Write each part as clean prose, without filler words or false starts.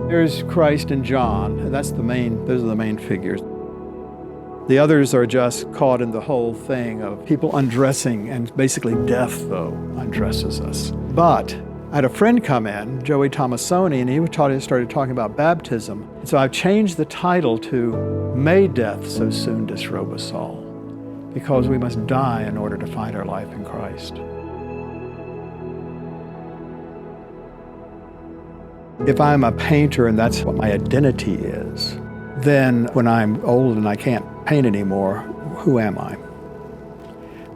There's Christ and John, and those are the main figures. The others are just caught in the whole thing of people undressing, and basically death, though, undresses us. But I had a friend come in, Joey Tomasoni, and he started talking about baptism. So I've changed the title to May Death So Soon Disrobe Us All, because we must die in order to find our life in Christ. If I'm a painter and that's what my identity is, then when I'm old and I can't paint anymore, who am I?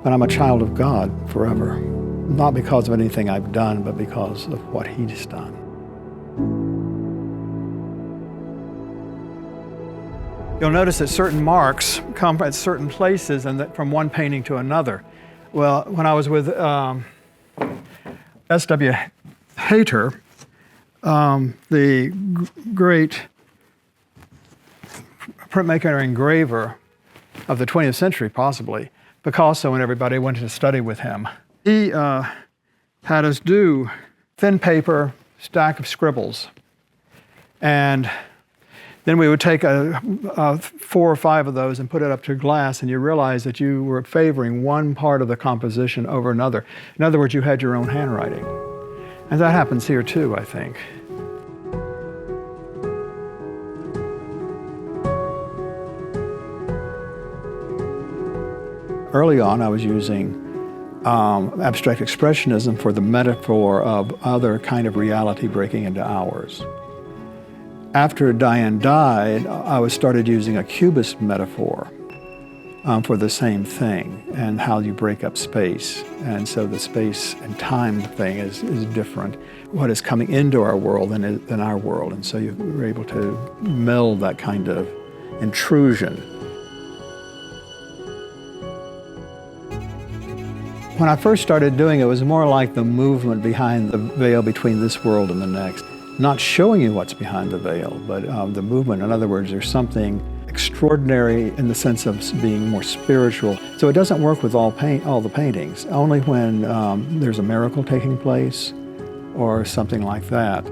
But I'm a child of God forever, not because of anything I've done, but because of what He's done. You'll notice that certain marks come at certain places and that from one painting to another. Well, when I was with S.W. Hayter, the great printmaker and engraver of the 20th century, possibly, Picasso and everybody went to study with him. He had us do thin paper, stack of scribbles, and then we would take 4 or 5 of those and put it up to glass, and you realize that you were favoring one part of the composition over another. In other words, you had your own handwriting. And that happens here too, I think. Early on, I was using abstract expressionism for the metaphor of other kind of reality breaking into ours. After Diane died, I started using a cubist metaphor for the same thing, and how you break up space. And so the space and time thing is different. What is coming into our world than our world, and so you're able to meld that kind of intrusion. When I first started doing it, it was more like the movement behind the veil between this world and the next. Not showing you what's behind the veil, but the movement. In other words, there's something extraordinary in the sense of being more spiritual. So it doesn't work with all the paintings, only when there's a miracle taking place or something like that.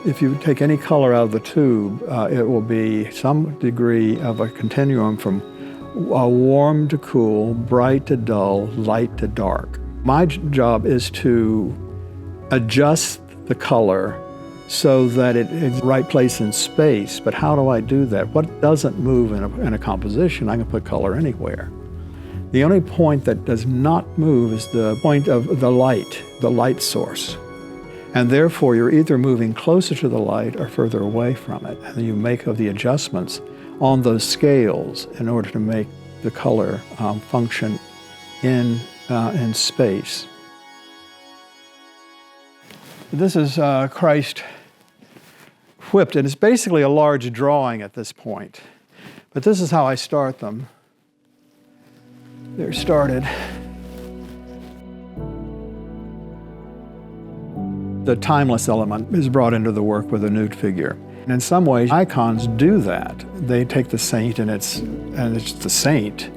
If you take any color out of the tube, it will be some degree of a continuum from warm to cool, bright to dull, light to dark. My job is to adjust the color so that it's in the right place in space. But how do I do that? What doesn't move in a composition? I can put color anywhere. The only point that does not move is the point of the light source. And therefore, you're either moving closer to the light or further away from it. And you make the adjustments on those scales in order to make the color function in space. This is Christ whipped, and it's basically a large drawing at this point. But this is how I start them. They're started. The timeless element is brought into the work with a nude figure. And in some ways, icons do that. They take the saint and it's the saint,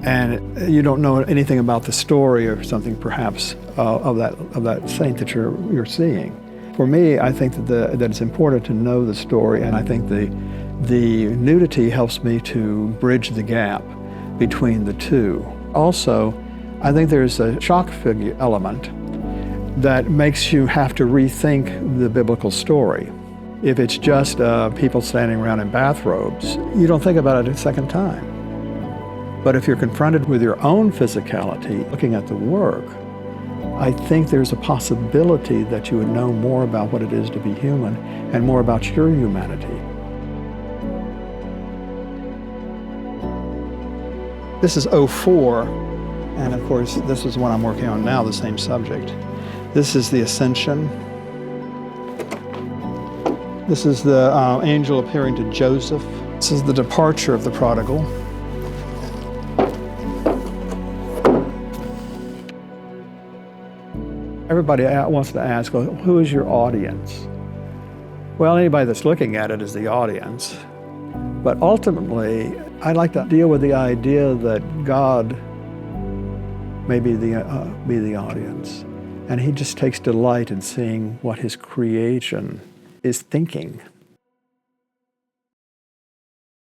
and you don't know anything about the story or something perhaps of that saint that you're seeing. For me, I think that it's important to know the story, and I think the nudity helps me to bridge the gap between the two. Also, I think there's a shock figure element that makes you have to rethink the biblical story. If it's just people standing around in bathrobes, you don't think about it a second time. But if you're confronted with your own physicality, looking at the work, I think there's a possibility that you would know more about what it is to be human and more about your humanity. This is 04, and of course, this is what I'm working on now, the same subject. This is the Ascension. This is the angel appearing to Joseph. This is the departure of the prodigal. Everybody wants to ask, well, who is your audience? Well, anybody that's looking at it is the audience. But ultimately, I'd like to deal with the idea that God may be the audience. And he just takes delight in seeing what his creation is thinking.